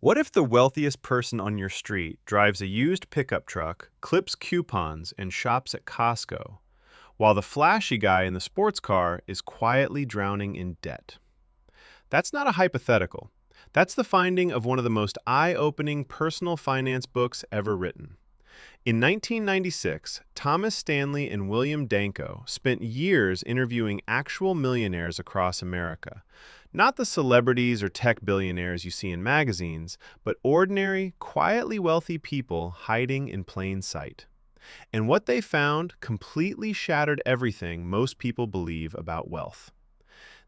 What if the wealthiest person on your street drives a used pickup truck, clips coupons, and shops at Costco, while the flashy guy in the sports car is quietly drowning in debt? That's not a hypothetical. That's the finding of one of the most eye-opening personal finance books ever written. In 1996, Thomas Stanley and William Danko spent years interviewing actual millionaires across America. Not the celebrities or tech billionaires you see in magazines, but ordinary, quietly wealthy people hiding in plain sight. And what they found completely shattered everything most people believe about wealth.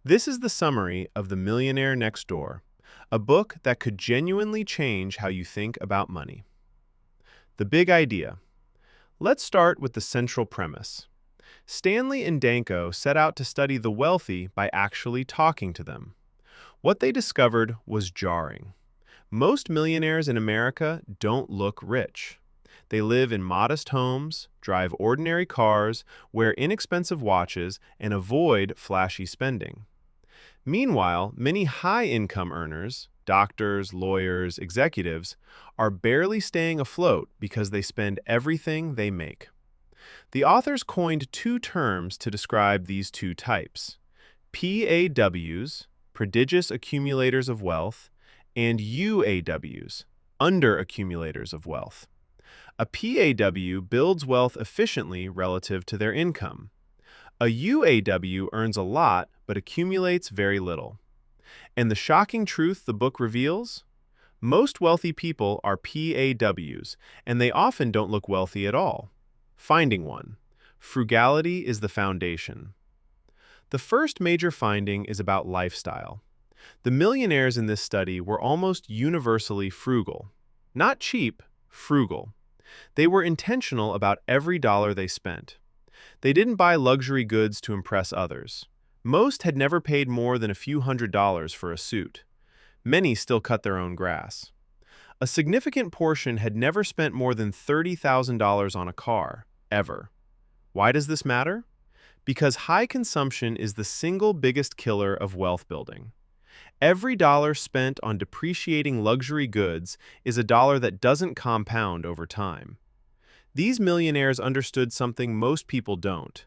This is the summary of The Millionaire Next Door, a book that could genuinely change how you think about money. The big idea. Let's start with the central premise. Stanley and Danko set out to study the wealthy by actually talking to them. What they discovered was jarring. Most millionaires in America don't look rich. They live in modest homes, drive ordinary cars, wear inexpensive watches, and avoid flashy spending. Meanwhile, many high-income earners, doctors, lawyers, executives, are barely staying afloat because they spend everything they make. The authors coined two terms to describe these two types: PAWs, prodigious accumulators of wealth, and UAWs, under-accumulators of wealth. A PAW builds wealth efficiently relative to their income. A UAW earns a lot but accumulates very little. And the shocking truth the book reveals? Most wealthy people are PAWs, and they often don't look wealthy at all. Finding one. Frugality is the foundation. The first major finding is about lifestyle. The millionaires in this study were almost universally frugal. Not cheap, frugal. They were intentional about every dollar they spent. They didn't buy luxury goods to impress others. Most had never paid more than a few $100s for a suit. Many still cut their own grass. A significant portion had never spent more than $30,000 on a car, ever. Why does this matter? Because high consumption is the single biggest killer of wealth building. Every dollar spent on depreciating luxury goods is a dollar that doesn't compound over time. These millionaires understood something most people don't.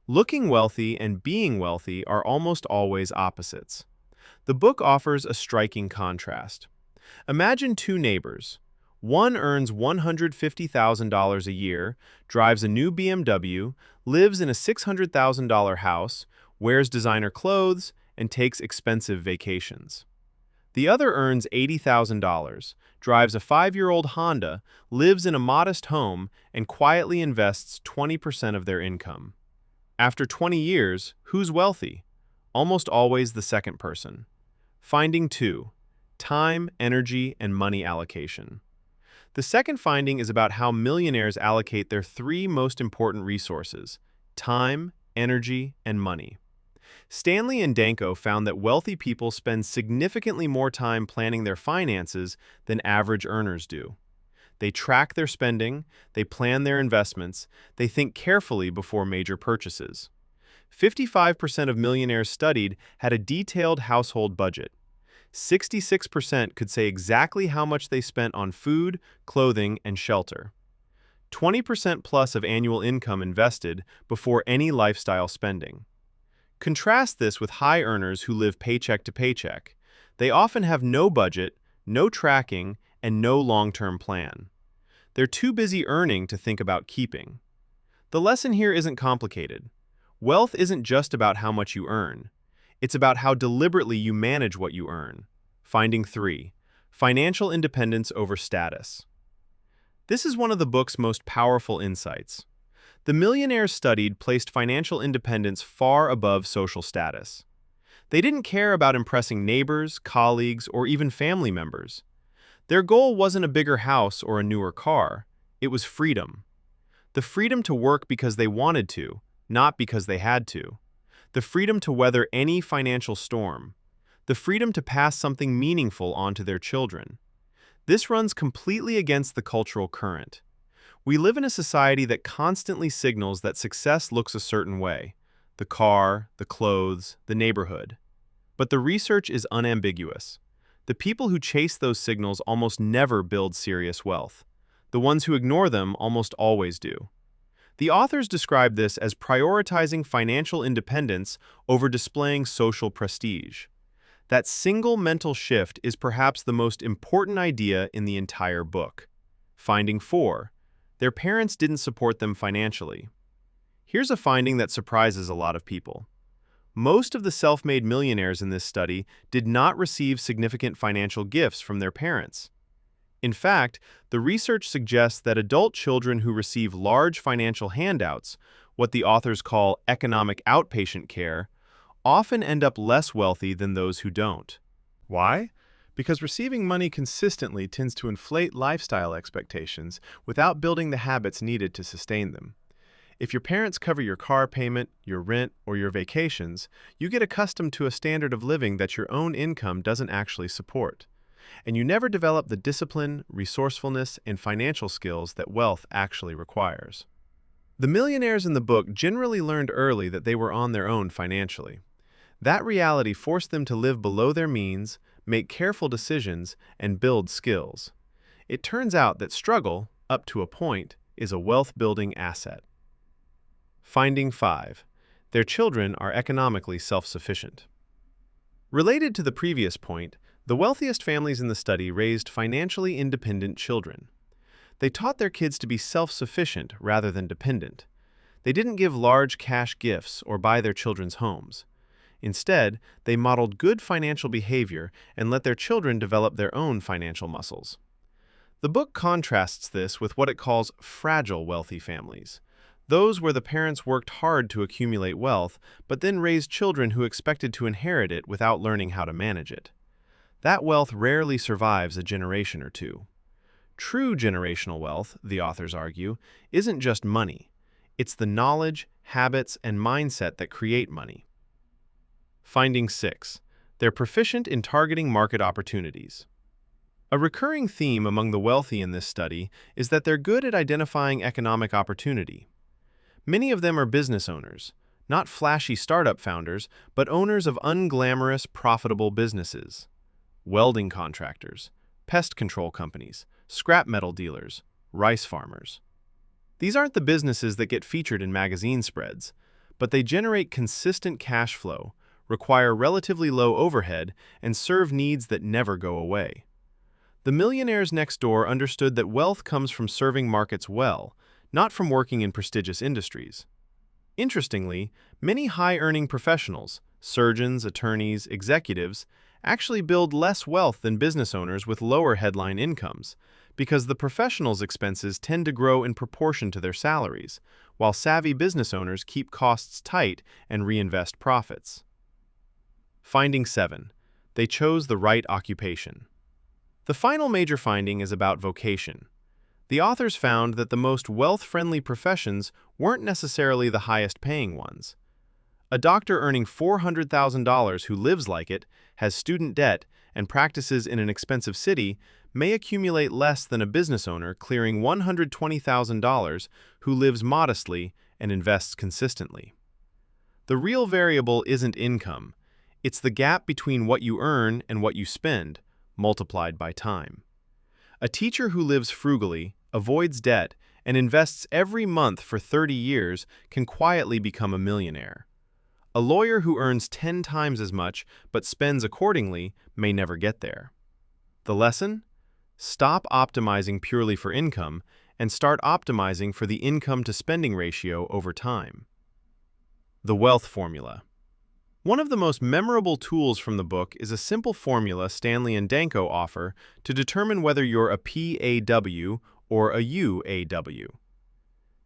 Looking wealthy and being wealthy are almost always opposites. The book offers a striking contrast. Imagine two neighbors. One earns $150,000 a year, drives a new BMW, lives in a $600,000 house, wears designer clothes, and takes expensive vacations. The other earns $80,000, drives a 5-year-old Honda, lives in a modest home, and quietly invests 20% of their income. After 20 years, who's wealthy? Almost always the second person. Finding 2. Time, energy, and money allocation. The second finding is about how millionaires allocate their three most important resources: time, energy, and money. Stanley and Danko found that wealthy people spend significantly more time planning their finances than average earners do. They track their spending, they plan their investments, they think carefully before major purchases. 55% of millionaires studied had a detailed household budget. 66% could say exactly how much they spent on food, clothing, and shelter. 20% plus of annual income invested before any lifestyle spending. Contrast this with high earners who live paycheck to paycheck. They often have no budget, no tracking, and no long-term plan. They're too busy earning to think about keeping. The lesson here isn't complicated. Wealth isn't just about how much you earn. It's about how deliberately you manage what you earn. Finding 3. Financial independence over status. This is one of the book's most powerful insights. The millionaires studied placed financial independence far above social status. They didn't care about impressing neighbors, colleagues, or even family members. Their goal wasn't a bigger house or a newer car. It was freedom. The freedom to work because they wanted to, not because they had to. The freedom to weather any financial storm. The freedom to pass something meaningful on to their children. This runs completely against the cultural current. We live in a society that constantly signals that success looks a certain way: the car, the clothes, the neighborhood. But the research is unambiguous. The people who chase those signals almost never build serious wealth. The ones who ignore them almost always do. The authors describe this as prioritizing financial independence over displaying social prestige. That single mental shift is perhaps the most important idea in the entire book. Finding 4. Their parents didn't support them financially. Here's a finding that surprises a lot of people. Most of the self-made millionaires in this study did not receive significant financial gifts from their parents. In fact, the research suggests that adult children who receive large financial handouts, what the authors call economic outpatient care, often end up less wealthy than those who don't. Why? Because receiving money consistently tends to inflate lifestyle expectations without building the habits needed to sustain them. If your parents cover your car payment, your rent, or your vacations, you get accustomed to a standard of living that your own income doesn't actually support. And you never develop the discipline, resourcefulness, and financial skills that wealth actually requires. The millionaires in the book generally learned early that they were on their own financially. That reality forced them to live below their means, make careful decisions, and build skills. It turns out that struggle, up to a point, is a wealth-building asset. Finding 5. Their children are economically self-sufficient. Related to the previous point, the wealthiest families in the study raised financially independent children. They taught their kids to be self-sufficient rather than dependent. They didn't give large cash gifts or buy their children's homes. Instead, they modeled good financial behavior and let their children develop their own financial muscles. The book contrasts this with what it calls fragile wealthy families, those where the parents worked hard to accumulate wealth, but then raised children who expected to inherit it without learning how to manage it. That wealth rarely survives a generation or two. True generational wealth, the authors argue, isn't just money. It's the knowledge, habits, and mindset that create money. Finding 6. They're proficient in targeting market opportunities. A recurring theme among the wealthy in this study is that they're good at identifying economic opportunity. Many of them are business owners, not flashy startup founders, but owners of unglamorous, profitable businesses. Welding contractors, pest control companies, scrap metal dealers, rice farmers. These aren't the businesses that get featured in magazine spreads, but they generate consistent cash flow, require relatively low overhead, and serve needs that never go away. The millionaires next door understood that wealth comes from serving markets well, not from working in prestigious industries. Interestingly, many high-earning professionals, surgeons, attorneys, executives, actually build less wealth than business owners with lower headline incomes, because the professionals' expenses tend to grow in proportion to their salaries, while savvy business owners keep costs tight and reinvest profits. Finding 7. They chose the right occupation. The final major finding is about vocation. The authors found that the most wealth-friendly professions weren't necessarily the highest-paying ones. A doctor earning $400,000 who lives like it, has student debt, and practices in an expensive city may accumulate less than a business owner clearing $120,000 who lives modestly and invests consistently. The real variable isn't income. It's the gap between what you earn and what you spend, multiplied by time. A teacher who lives frugally, avoids debt, and invests every month for 30 years can quietly become a millionaire. A lawyer who earns 10 times as much but spends accordingly may never get there. The lesson? Stop optimizing purely for income and start optimizing for the income-to-spending ratio over time. The wealth formula. One of the most memorable tools from the book is a simple formula Stanley and Danko offer to determine whether you're a PAW or a UAW.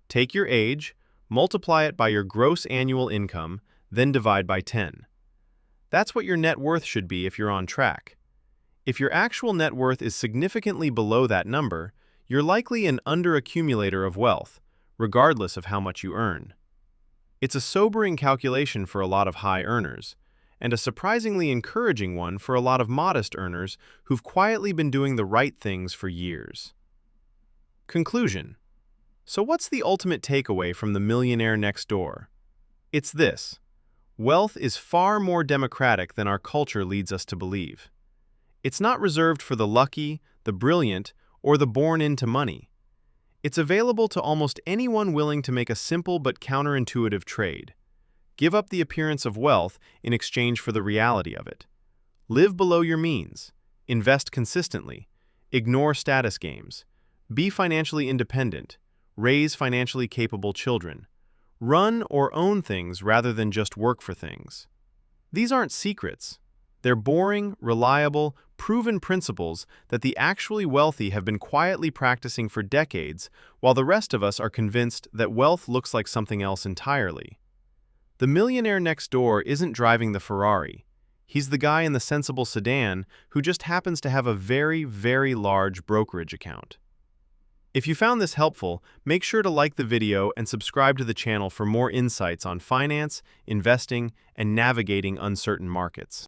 Take your age, multiply it by your gross annual income, then divide by 10. That's what your net worth should be if you're on track. If your actual net worth is significantly below that number, you're likely an underaccumulator of wealth, regardless of how much you earn. It's a sobering calculation for a lot of high earners, and a surprisingly encouraging one for a lot of modest earners who've quietly been doing the right things for years. Conclusion. So what's the ultimate takeaway from The Millionaire Next Door? It's this: wealth is far more democratic than our culture leads us to believe. It's not reserved for the lucky, the brilliant, or the born into money. It's available to almost anyone willing to make a simple but counterintuitive trade. Give up the appearance of wealth in exchange for the reality of it. Live below your means. Invest consistently. Ignore status games. Be financially independent. Raise financially capable children. Run or own things rather than just work for things. These aren't secrets. They're boring, reliable, proven principles that the actually wealthy have been quietly practicing for decades, while the rest of us are convinced that wealth looks like something else entirely. The millionaire next door isn't driving the Ferrari. He's the guy in the sensible sedan who just happens to have a very, very large brokerage account. If you found this helpful, make sure to like the video and subscribe to the channel for more insights on finance, investing, and navigating uncertain markets.